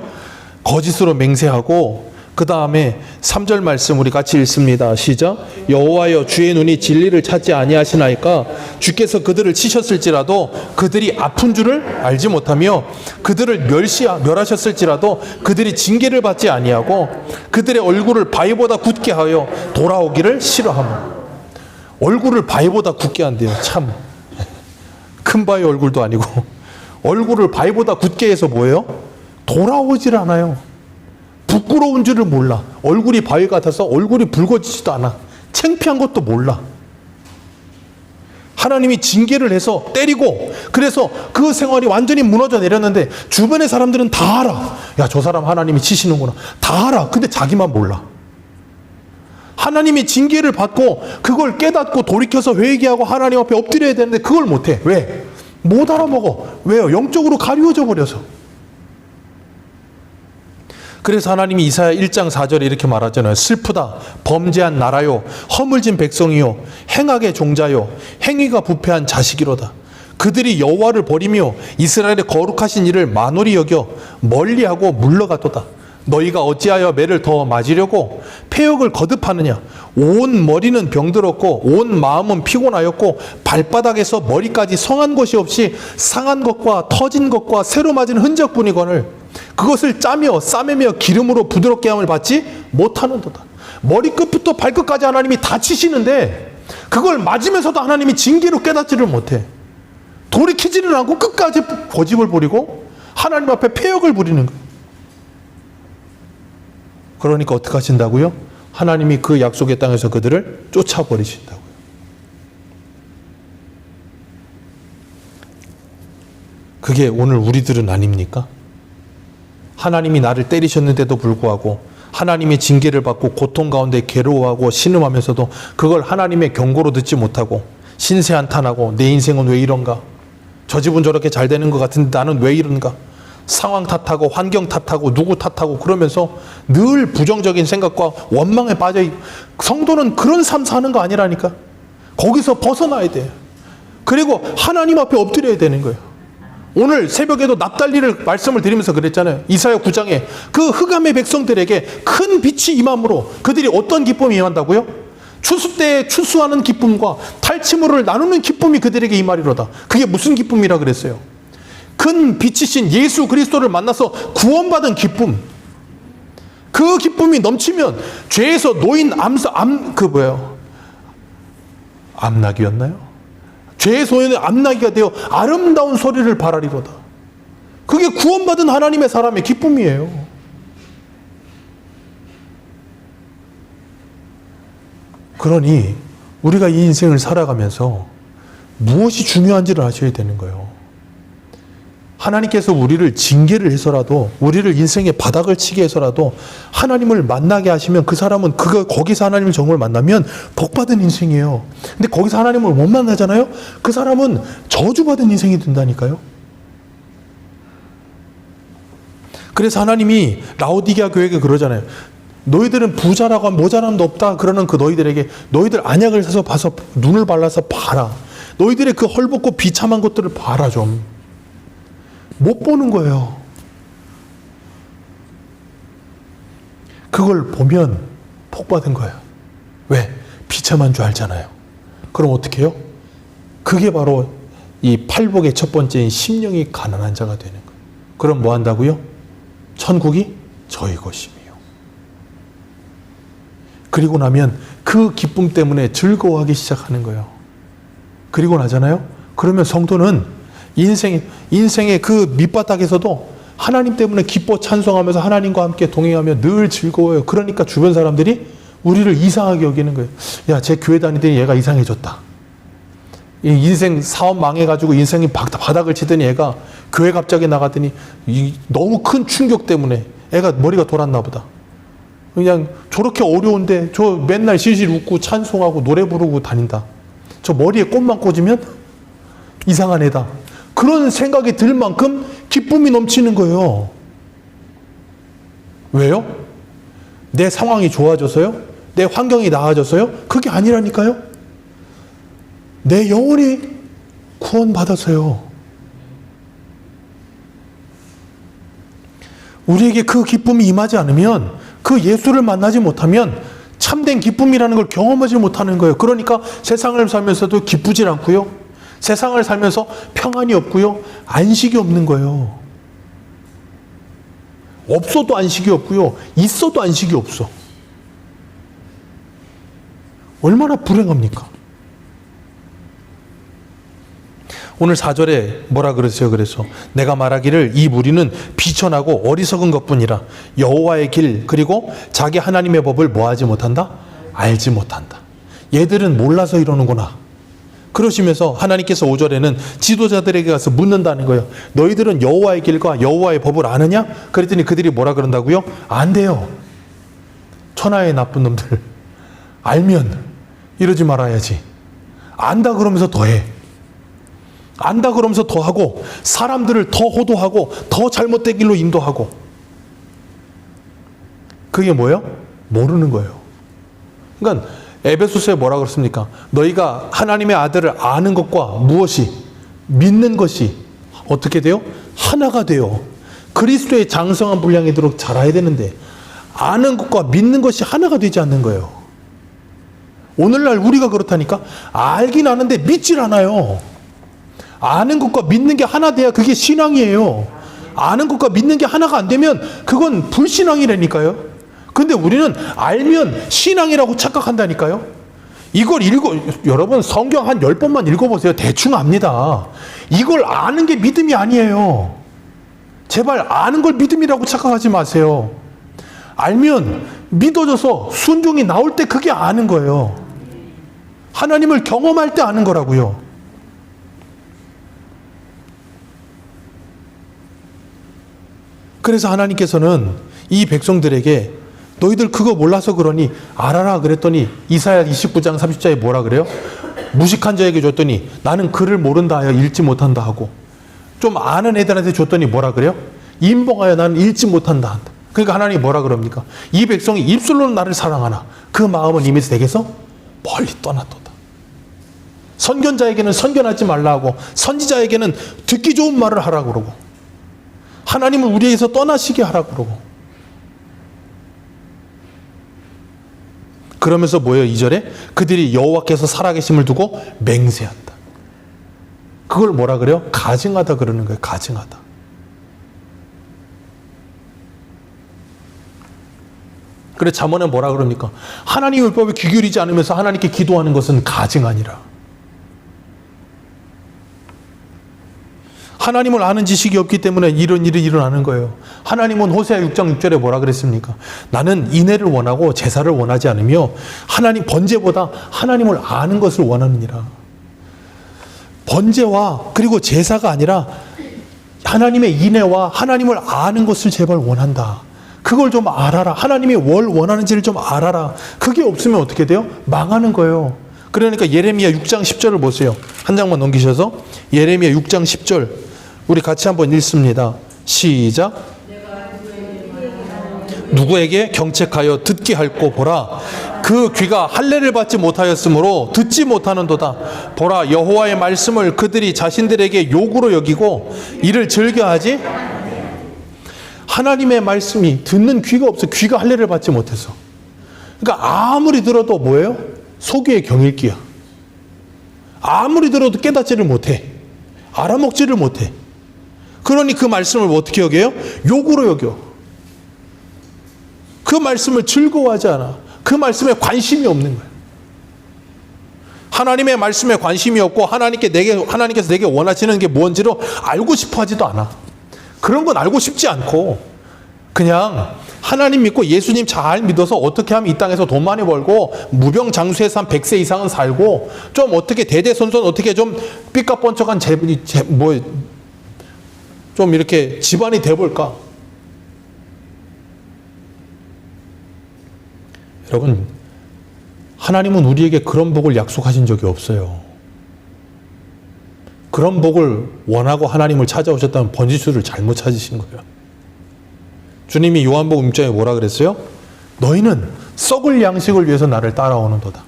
거짓으로 맹세하고 그 다음에 3절 말씀 우리 같이 읽습니다. 시작. 여호와여 주의 눈이 진리를 찾지 아니하시나이까 주께서 그들을 치셨을지라도 그들이 아픈 줄을 알지 못하며 그들을 멸하셨을지라도 그들이 징계를 받지 아니하고 그들의 얼굴을 바위보다 굳게 하여 돌아오기를 싫어하며. 얼굴을 바위보다 굳게 한대요. 참. 큰 바위 얼굴도 아니고. 얼굴을 바위보다 굳게 해서 뭐예요? 돌아오질 않아요. 부끄러운 줄을 몰라. 얼굴이 바위 같아서 얼굴이 붉어지지도 않아. 창피한 것도 몰라. 하나님이 징계를 해서 때리고, 그래서 그 생활이 완전히 무너져 내렸는데 주변의 사람들은 다 알아. 야, 저 사람 하나님이 치시는구나. 다 알아. 근데 자기만 몰라. 하나님이 징계를 받고 그걸 깨닫고 돌이켜서 회개하고 하나님 앞에 엎드려야 되는데 그걸 못해. 왜? 못 알아먹어. 왜요? 영적으로 가리워져 버려서. 그래서 하나님이 이사야 1장 4절에 이렇게 말하잖아요. 슬프다. 범죄한 나라요. 허물진 백성이요. 행악의 종자요. 행위가 부패한 자식이로다. 그들이 여호와를 버리며 이스라엘의 거룩하신 일을 만홀히 여겨 멀리하고 물러갔도다. 너희가 어찌하여 매를 더 맞으려고 폐역을 거듭하느냐. 온 머리는 병들었고 온 마음은 피곤하였고 발바닥에서 머리까지 성한 것이 없이 상한 것과 터진 것과 새로 맞은 흔적뿐이거늘 그것을 짜며 싸매며 기름으로 부드럽게 함을 받지 못하는도다. 머리끝부터 발끝까지 하나님이 다 치시는데 그걸 맞으면서도 하나님이 징계로 깨닫지를 못해. 돌이키지를 않고 끝까지 고집을 부리고 하나님 앞에 폐역을 부리는 거예요. 그러니까 어떻게 하신다고요? 하나님이 그 약속의 땅에서 그들을 쫓아버리신다고요. 그게 오늘 우리들은 아닙니까? 하나님이 나를 때리셨는데도 불구하고 하나님의 징계를 받고 고통 가운데 괴로워하고 신음하면서도 그걸 하나님의 경고로 듣지 못하고 신세한탄하고 내 인생은 왜 이런가? 저 집은 저렇게 잘 되는 것 같은데 나는 왜 이런가? 상황 탓하고 환경 탓하고 누구 탓하고 그러면서 늘 부정적인 생각과 원망에 빠져 있고, 성도는 그런 삶 사는 거 아니라니까. 거기서 벗어나야 돼요. 그리고 하나님 앞에 엎드려야 되는 거예요. 오늘 새벽에도 납달리를 말씀을 드리면서 그랬잖아요. 이사야 9장에 그 흑암의 백성들에게 큰 빛이 임함으로 그들이 어떤 기쁨이 임한다고요? 추수 때에 추수하는 기쁨과 탈취물을 나누는 기쁨이 그들에게 임하리로다. 그게 무슨 기쁨이라 그랬어요? 큰 빛이신 예수 그리스도를 만나서 구원받은 기쁨. 그 기쁨이 넘치면 죄에서 노인 암나기였나요? 죄에서 노인 암나기가 되어 아름다운 소리를 발하리로다. 그게 구원받은 하나님의 사람의 기쁨이에요. 그러니 우리가 이 인생을 살아가면서 무엇이 중요한지를 아셔야 되는 거예요. 하나님께서 우리를 징계를 해서라도, 우리를 인생의 바닥을 치게 해서라도 하나님을 만나게 하시면 그 사람은 거기서 하나님을 정말 만나면 복받은 인생이에요. 근데 거기서 하나님을 못 만나잖아요? 그 사람은 저주받은 인생이 된다니까요. 그래서 하나님이 라오디게아 교회에게 그러잖아요. 너희들은 부자라고 하면 모자람도 없다 그러는 그 너희들에게 너희들 안약을 사서 봐서 눈을 발라서 봐라. 너희들의 그 헐벗고 비참한 것들을 봐라 좀. 못 보는 거예요. 그걸 보면 복받은 거예요. 왜? 비참한 줄 알잖아요. 그럼 어떻게 해요? 그게 바로 이 팔복의 첫 번째인 심령이 가난한 자가 되는 거예요. 그럼 뭐 한다고요? 천국이 저희 것이며. 그리고 나면 그 기쁨 때문에 즐거워하기 시작하는 거예요. 그리고 나잖아요? 그러면 성도는 인생의 그 밑바닥에서도 하나님 때문에 기뻐 찬송하면서 하나님과 함께 동행하며 늘 즐거워요. 그러니까 주변 사람들이 우리를 이상하게 여기는 거예요. 야, 쟤 교회 다니더니 얘가 이상해졌다. 인생 사업 망해가지고 인생이 바닥을 치더니 얘가 교회 갑자기 나가더니 너무 큰 충격 때문에 애가 머리가 돌았나 보다. 그냥 저렇게 어려운데 저 맨날 실실 웃고 찬송하고 노래 부르고 다닌다. 저 머리에 꽃만 꽂으면 이상한 애다. 그런 생각이 들 만큼 기쁨이 넘치는 거예요. 왜요? 내 상황이 좋아져서요? 내 환경이 나아져서요? 그게 아니라니까요. 내 영혼이 구원받아서요. 우리에게 그 기쁨이 임하지 않으면, 그 예수를 만나지 못하면 참된 기쁨이라는 걸 경험하지 못하는 거예요. 그러니까 세상을 살면서도 기쁘지 않고요. 세상을 살면서 평안이 없고요. 안식이 없는 거예요. 없어도 안식이 없고요. 있어도 안식이 없어. 얼마나 불행합니까? 오늘 4절에 뭐라 그러세요? 그래서 내가 말하기를 이 무리는 비천하고 어리석은 것뿐이라 여호와의 길 그리고 자기 하나님의 법을 뭐하지 못한다? 알지 못한다. 얘들은 몰라서 이러는구나. 그러시면서 하나님께서 5절에는 지도자들에게 가서 묻는다는 거예요. 너희들은 여호와의 길과 여호와의 법을 아느냐? 그랬더니 그들이 뭐라 그런다고요? 안 돼요. 천하의 나쁜 놈들. 알면 이러지 말아야지. 안다 그러면서 더해. 안다 그러면서 더하고 사람들을 더 호도하고 더 잘못된 길로 인도하고. 그게 뭐예요? 모르는 거예요. 그러니까 에베소서에 뭐라 그랬습니까? 너희가 하나님의 아들을 아는 것과 무엇이 믿는 것이 어떻게 돼요? 하나가 돼요. 그리스도의 장성한 분량이 되도록 자라야 되는데 아는 것과 믿는 것이 하나가 되지 않는 거예요. 오늘날 우리가 그렇다니까. 알긴 아는데 믿질 않아요. 아는 것과 믿는 게 하나 돼야 그게 신앙이에요. 아는 것과 믿는 게 하나가 안 되면 그건 불신앙이라니까요. 근데 우리는 알면 신앙이라고 착각한다니까요. 이걸 여러분 성경 한 10번만 읽어보세요. 대충 압니다. 이걸 아는 게 믿음이 아니에요. 제발 아는 걸 믿음이라고 착각하지 마세요. 알면 믿어져서 순종이 나올 때 그게 아는 거예요. 하나님을 경험할 때 아는 거라고요. 그래서 하나님께서는 이 백성들에게 너희들 그거 몰라서 그러니 알아라 그랬더니 이사야 29장 30절에 뭐라 그래요? 무식한 자에게 줬더니 나는 글을 모른다 하여 읽지 못한다 하고 좀 아는 애들한테 줬더니 뭐라 그래요? 인봉하여 나는 읽지 못한다 한다. 그러니까 하나님이 뭐라 그럽니까? 이 백성이 입술로는 나를 사랑하나 그 마음은 이미 내게서 멀리 떠났도다. 선견자에게는 선견하지 말라 하고 선지자에게는 듣기 좋은 말을 하라고 그러고 하나님을 우리에게서 떠나시게 하라고 그러고 그러면서 뭐예요? 2절에 그들이 여호와께서 살아계심을 두고 맹세한다. 그걸 뭐라 그래요? 가증하다 그러는 거예요. 가증하다. 그래 잠언에 뭐라 그럽니까? 하나님의 율법에 귀 기울이지 않으면서 하나님께 기도하는 것은 가증하니라. 하나님을 아는 지식이 없기 때문에 이런 일이 일어나는 거예요. 하나님은 호세아 6장 6절에 뭐라 그랬습니까? 나는 인애를 원하고 제사를 원하지 않으며 하나님 번제보다 하나님을 아는 것을 원하느니라. 번제와 그리고 제사가 아니라 하나님의 인애와 하나님을 아는 것을 제발 원한다. 그걸 좀 알아라. 하나님이 뭘 원하는지를 좀 알아라. 그게 없으면 어떻게 돼요? 망하는 거예요. 그러니까 예레미야 6장 10절을 보세요. 한 장만 넘기셔서 예레미야 6장 10절 우리 같이 한번 읽습니다. 시작. 누구에게 경책하여 듣게 할꼬 보라. 그 귀가 할례를 받지 못하였으므로 듣지 못하는도다. 보라 여호와의 말씀을 그들이 자신들에게 욕으로 여기고 이를 즐겨하지. 하나님의 말씀이 듣는 귀가 없어. 귀가 할례를 받지 못해서. 그러니까 아무리 들어도 뭐예요? 소귀의 경읽기야. 아무리 들어도 깨닫지를 못해. 알아먹지를 못해. 그러니 그 말씀을 어떻게 여겨요? 욕으로 여겨. 그 말씀을 즐거워하지 않아. 그 말씀에 관심이 없는 거야. 하나님의 말씀에 관심이 없고 하나님께서 내게 원하시는 게 뭔지를 알고 싶어 하지도 않아. 그런 건 알고 싶지 않고 그냥 하나님 믿고 예수님 잘 믿어서 어떻게 하면 이 땅에서 돈 많이 벌고 무병장수해서 한 100세 이상은 살고 좀 어떻게 대대손손 어떻게 좀 삐까뻔쩍한 좀 이렇게 집안이 돼볼까. 여러분 하나님은 우리에게 그런 복을 약속하신 적이 없어요. 그런 복을 원하고 하나님을 찾아오셨다면 번지수를 잘못 찾으신 거예요. 주님이 요한복음 6장에 뭐라 그랬어요? 너희는 썩을 양식을 위해서 나를 따라오는도다.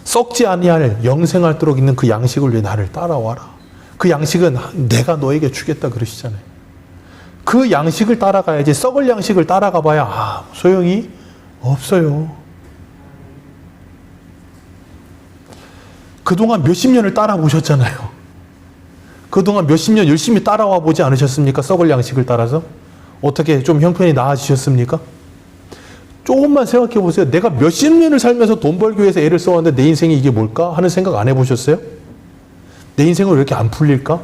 썩지 아니할 영생하도록 있는 그 양식을 위해 나를 따라와라. 그 양식은 내가 너에게 주겠다 그러시잖아요. 그 양식을 따라가야지 썩을 양식을 따라가 봐야 소용이 없어요. 그동안 몇십 년을 따라보셨잖아요. 그동안 몇십 년 열심히 따라와 보지 않으셨습니까? 썩을 양식을 따라서. 어떻게 좀 형편이 나아지셨습니까? 조금만 생각해 보세요. 내가 몇십 년을 살면서 돈 벌기 위해서 애를 써왔는데 내 인생이 이게 뭘까? 하는 생각 안 해보셨어요? 내 인생은 왜 이렇게 안 풀릴까?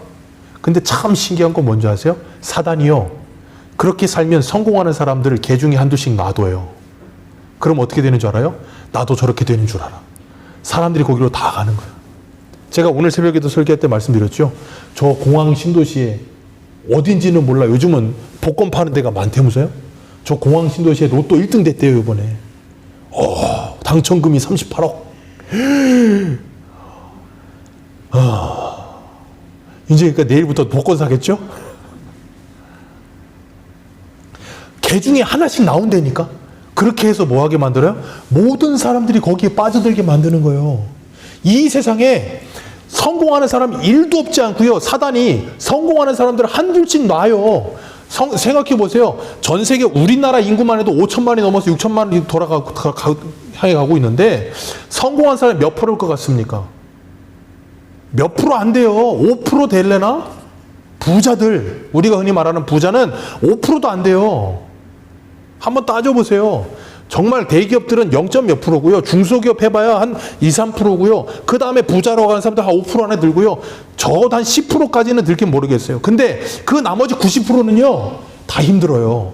근데 참 신기한 건 뭔지 아세요? 사단이요. 그렇게 살면 성공하는 사람들을 개 중에 한두씩 놔둬요. 그럼 어떻게 되는 줄 알아요? 나도 저렇게 되는 줄 알아. 사람들이 거기로 다 가는 거예요. 제가 오늘 새벽에도 설교할 때 말씀드렸죠. 저 공항 신도시에 어딘지는 몰라. 요즘은 복권 파는 데가 많다면서요? 저 공항 신도시에 로또 1등 됐대요, 이번에. 당첨금이 38억. 이제 그러니까 내일부터 복권 사겠죠? 개 중에 하나씩 나온다니까? 그렇게 해서 뭐 하게 만들어요? 모든 사람들이 거기에 빠져들게 만드는 거예요. 이 세상에 성공하는 사람 1도 없지 않고요. 사단이 성공하는 사람들을 한둘씩 놔요. 생각해 보세요. 전 세계 우리나라 인구만 해도 5천만이 넘어서 6천만이 향해 가고 있는데 성공한 사람이 몇 프로일 것 같습니까? 몇 프로 안 돼요. 5% 될래나? 부자들, 우리가 흔히 말하는 부자는 5%도 안 돼요. 한번 따져보세요. 정말 대기업들은 0. 몇 프로고요. 중소기업 해봐야 한 2, 3%고요. 그 다음에 부자라고 하는 사람들 한 5% 안에 들고요. 적어도 한 10%까지는 들긴 모르겠어요. 근데 그 나머지 90%는요. 다 힘들어요.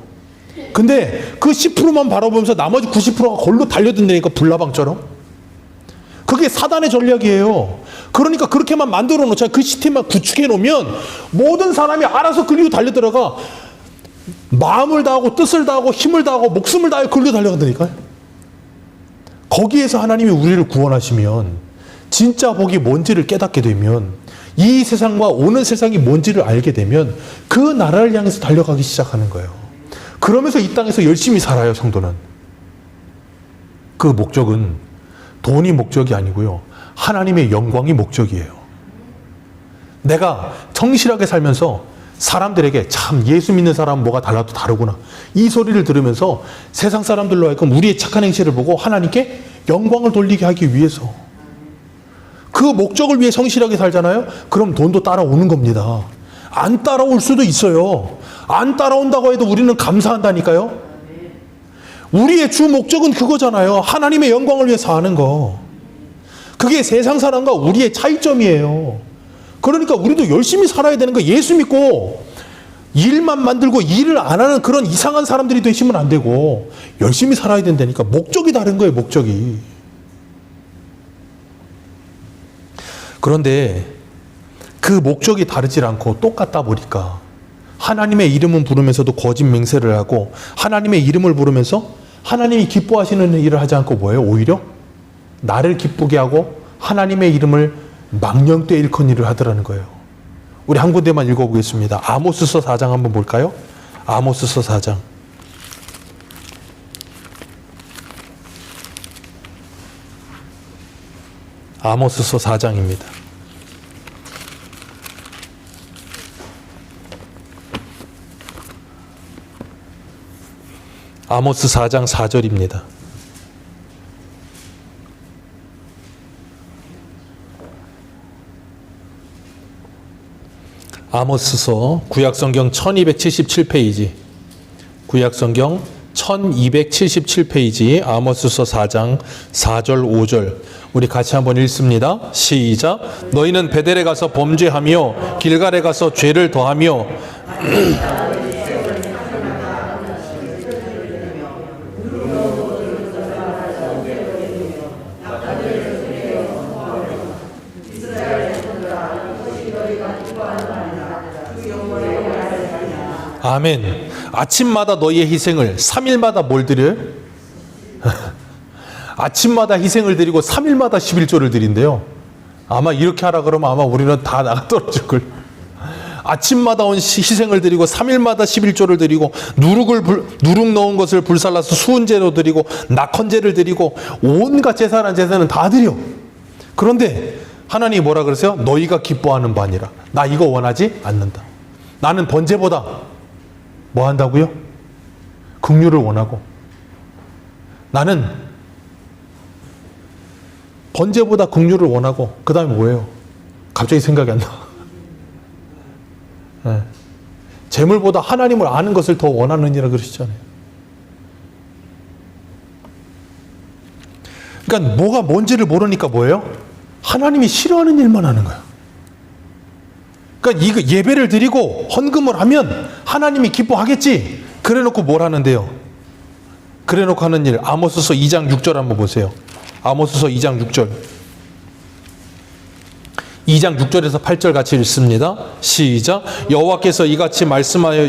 근데 그 10%만 바라보면서 나머지 90%가 걸로 달려든다니까, 불나방처럼. 그게 사단의 전략이에요. 그러니까 그렇게만 만들어 놓자. 그 시스템만 구축해 놓으면 모든 사람이 알아서 그리로 달려들어가. 마음을 다하고 뜻을 다하고 힘을 다하고 목숨을 다해 그리로 달려간다니까요. 거기에서 하나님이 우리를 구원하시면, 진짜 복이 뭔지를 깨닫게 되면, 이 세상과 오는 세상이 뭔지를 알게 되면 그 나라를 향해서 달려가기 시작하는 거예요. 그러면서 이 땅에서 열심히 살아요, 성도는. 그 목적은 돈이 목적이 아니고요. 하나님의 영광이 목적이에요. 내가 성실하게 살면서 사람들에게 참 예수 믿는 사람은 뭐가 달라도 다르구나, 이 소리를 들으면서 세상 사람들로 하여금 우리의 착한 행실을 보고 하나님께 영광을 돌리게 하기 위해서, 그 목적을 위해 성실하게 살잖아요. 그럼 돈도 따라오는 겁니다. 안 따라올 수도 있어요. 안 따라온다고 해도 우리는 감사한다니까요. 우리의 주 목적은 그거잖아요. 하나님의 영광을 위해 사는 거. 그게 세상 사람과 우리의 차이점이에요. 그러니까 우리도 열심히 살아야 되는 거. 예수 믿고 일만 만들고 일을 안 하는 그런 이상한 사람들이 되시면 안 되고 열심히 살아야 된다니까. 목적이 다른 거예요, 목적이. 그런데 그 목적이 다르지 않고 똑같다 보니까 하나님의 이름은 부르면서도 거짓 맹세를 하고, 하나님의 이름을 부르면서 하나님이 기뻐하시는 일을 하지 않고 뭐예요? 오히려 나를 기쁘게 하고 하나님의 이름을 망령되이 일컫는 일을 하더라는 거예요. 우리 한 군데만 읽어보겠습니다. 아모스서 4장 한번 볼까요? 아모스서 4장. 아모스서 4장입니다. 아모스 4장 4절입니다. 아모스서 구약성경 1277페이지, 구약성경 1277페이지 아모스서 4장 4절 5절 우리 같이 한번 읽습니다. 시작. 너희는 베델에 가서 범죄하며 길갈에 가서 죄를 더하며 아멘. 아침마다 너희의 희생을 3일마다 뭘 드려요? 아침마다 희생을 드리고 3일마다 11조를 드린대요. 아마 이렇게 하라 그러면 아마 우리는 다 나가 떨어질 걸. 아침마다 온 희생을 드리고 3일마다 11조를 드리고 누룩 넣은 것을 불살라서 수은제로 드리고 낙헌제를 드리고 온갖 제사란 제사는 다 드려. 그런데 하나님이 뭐라 그러세요? 너희가 기뻐하는 바니라. 나 이거 원하지 않는다. 나는 번제보다 뭐 한다고요? 긍휼을 원하고, 나는 번제보다 긍휼을 원하고, 그 다음에 뭐예요? 갑자기 생각이 안 나. 네. 재물보다 하나님을 아는 것을 더 원하느니라 그러시잖아요. 그러니까 뭐가 뭔지를 모르니까 뭐예요? 하나님이 싫어하는 일만 하는 거예요. 그러니까 이거 예배를 드리고 헌금을 하면 하나님이 기뻐하겠지. 그래놓고 뭘 하는데요? 그래놓고 하는 일. 아모스서 2장 6절 한번 보세요. 아모스서 2장 6절. 2장 6절에서 8절 같이 읽습니다. 시작. 여호와께서 이같이 말씀하여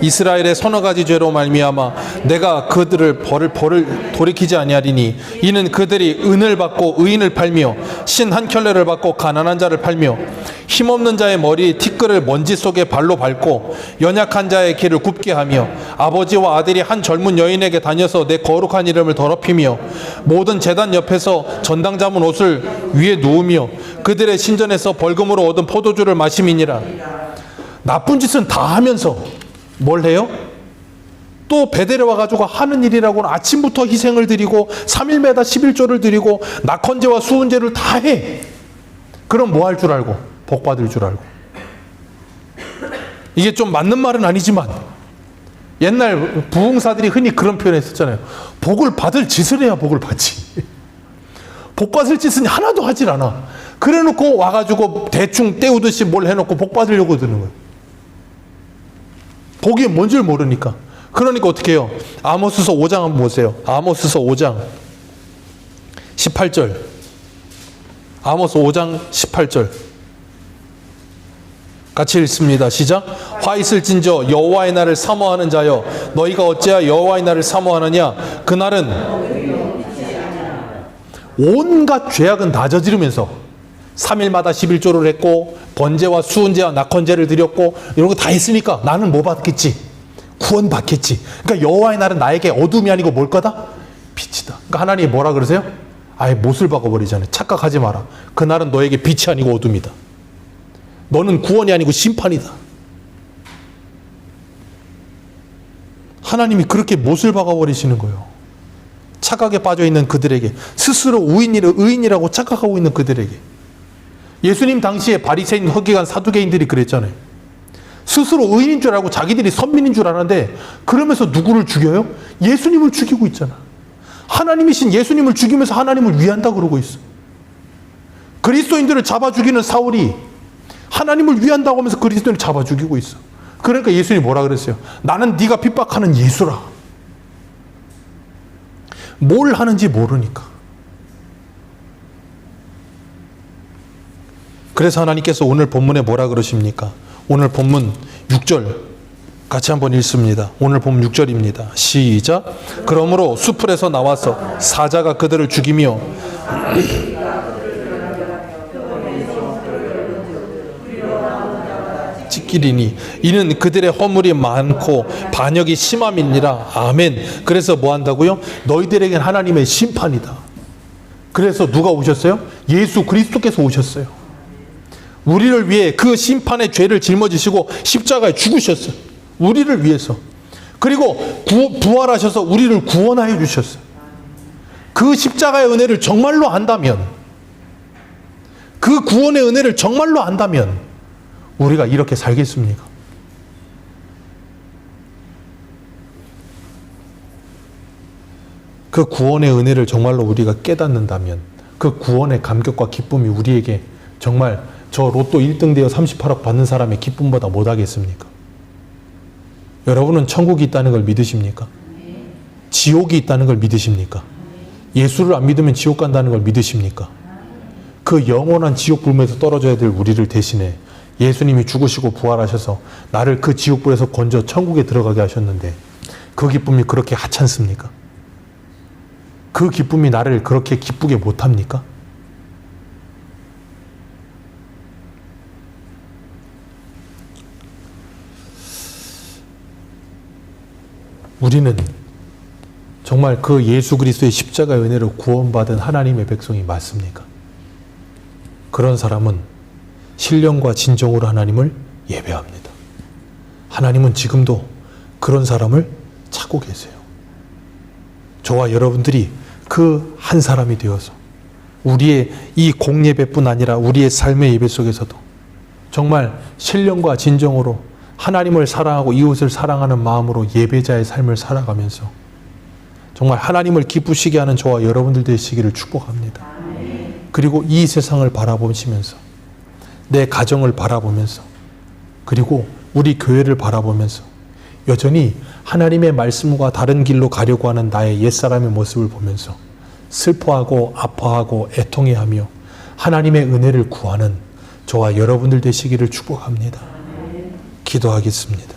이스라엘의 서너 가지 죄로 말미암아 내가 그들을 벌을 돌이키지 아니하리니 이는 그들이 은을 받고 의인을 팔며 신 한 켤레를 받고 가난한 자를 팔며 힘없는 자의 머리 티끌을 먼지 속에 발로 밟고 연약한 자의 길을 굽게 하며 아버지와 아들이 한 젊은 여인에게 다녀서 내 거룩한 이름을 더럽히며 모든 제단 옆에서 전당 잡은 옷을 위에 누우며 그들의 신전에서 벌금으로 얻은 포도주를 마심이니라. 나쁜 짓은 다 하면서 뭘 해요? 또 베델에 와가지고 하는 일이라고는 아침부터 희생을 드리고 3일마다 11조를 드리고 낙헌제와 수은제를 다 해. 그럼 뭐 할 줄 알고? 복 받을 줄 알고. 이게 좀 맞는 말은 아니지만 옛날 부흥사들이 흔히 그런 표현을 했었잖아요. 복을 받을 짓을 해야 복을 받지. 복 받을 짓은 하나도 하질 않아. 그래 놓고 와가지고 대충 때우듯이 뭘 해놓고 복 받으려고 드는 거예요. 복이 뭔 줄 모르니까. 그러니까 어떻게 해요? 아모스서 5장 한번 보세요. 아모스서 5장 18절. 아모스 5장 18절. 같이 읽습니다. 시작. 화 있을진저 여호와의 날을 사모하는 자여 너희가 어찌하여 여호와의 날을 사모하느냐. 그날은 온갖 죄악은 다 저지르면서 3일마다 11조를 했고 번제와 수은제와 낙헌제를 드렸고 이런 거 다 했으니까 나는 뭐 받겠지? 구원 받겠지. 그러니까 여호와의 날은 나에게 어둠이 아니고 뭘 거다? 빛이다. 그러니까 하나님이 뭐라 그러세요? 아예 못을 박아버리잖아요. 착각하지 마라. 그날은 너에게 빛이 아니고 어둠이다. 너는 구원이 아니고 심판이다. 하나님이 그렇게 못을 박아버리시는 거예요. 착각에 빠져있는 그들에게, 스스로 의인이라고 착각하고 있는 그들에게. 예수님 당시에 바리새인 서기관 사두개인들이 그랬잖아요. 스스로 의인인 줄 알고 자기들이 선민인 줄 아는데 그러면서 누구를 죽여요? 예수님을 죽이고 있잖아. 하나님이신 예수님을 죽이면서 하나님을 위한다 그러고 있어. 그리스도인들을 잡아 죽이는 사울이 하나님을 위한다고 하면서 그리스도인을 잡아 죽이고 있어. 그러니까 예수님이 뭐라 그랬어요? 나는 네가 핍박하는 예수라. 뭘 하는지 모르니까. 그래서 하나님께서 오늘 본문에 뭐라 그러십니까? 오늘 본문 6절 같이 한번 읽습니다. 오늘 본문 6절입니다. 시작. 그러므로 수풀에서 나와서 사자가 그들을 죽이며 찢기리니 이는 그들의 허물이 많고 반역이 심함이니라. 아멘. 그래서 뭐 한다고요? 너희들에겐 하나님의 심판이다. 그래서 누가 오셨어요? 예수 그리스도께서 오셨어요. 우리를 위해 그 심판의 죄를 짊어지시고 십자가에 죽으셨어요. 우리를 위해서. 그리고 부활하셔서 우리를 구원하여 주셨어요. 그 십자가의 은혜를 정말로 안다면, 그 구원의 은혜를 정말로 안다면 우리가 이렇게 살겠습니까? 그 구원의 은혜를 정말로 우리가 깨닫는다면 그 구원의 감격과 기쁨이 우리에게 정말 저 로또 1등 되어 38억 받는 사람의 기쁨보다 못하겠습니까? 여러분은 천국이 있다는 걸 믿으십니까? 지옥이 있다는 걸 믿으십니까? 예수를 안 믿으면 지옥 간다는 걸 믿으십니까? 그 영원한 지옥 불에서 떨어져야 될 우리를 대신해 예수님이 죽으시고 부활하셔서 나를 그 지옥불에서 건져 천국에 들어가게 하셨는데 그 기쁨이 그렇게 하찮습니까? 그 기쁨이 나를 그렇게 기쁘게 못합니까? 우리는 정말 그 예수 그리스도의 십자가의 은혜로 구원받은 하나님의 백성이 맞습니까? 그런 사람은 신령과 진정으로 하나님을 예배합니다. 하나님은 지금도 그런 사람을 찾고 계세요. 저와 여러분들이 그 한 사람이 되어서 우리의 이 공예배뿐 아니라 우리의 삶의 예배 속에서도 정말 신령과 진정으로 하나님을 사랑하고 이웃을 사랑하는 마음으로 예배자의 삶을 살아가면서 정말 하나님을 기쁘시게 하는 저와 여러분들 되시기를 축복합니다. 그리고 이 세상을 바라보시면서 내 가정을 바라보면서 그리고 우리 교회를 바라보면서 여전히 하나님의 말씀과 다른 길로 가려고 하는 나의 옛사람의 모습을 보면서 슬퍼하고 아파하고 애통해하며 하나님의 은혜를 구하는 저와 여러분들 되시기를 축복합니다. 기도하겠습니다.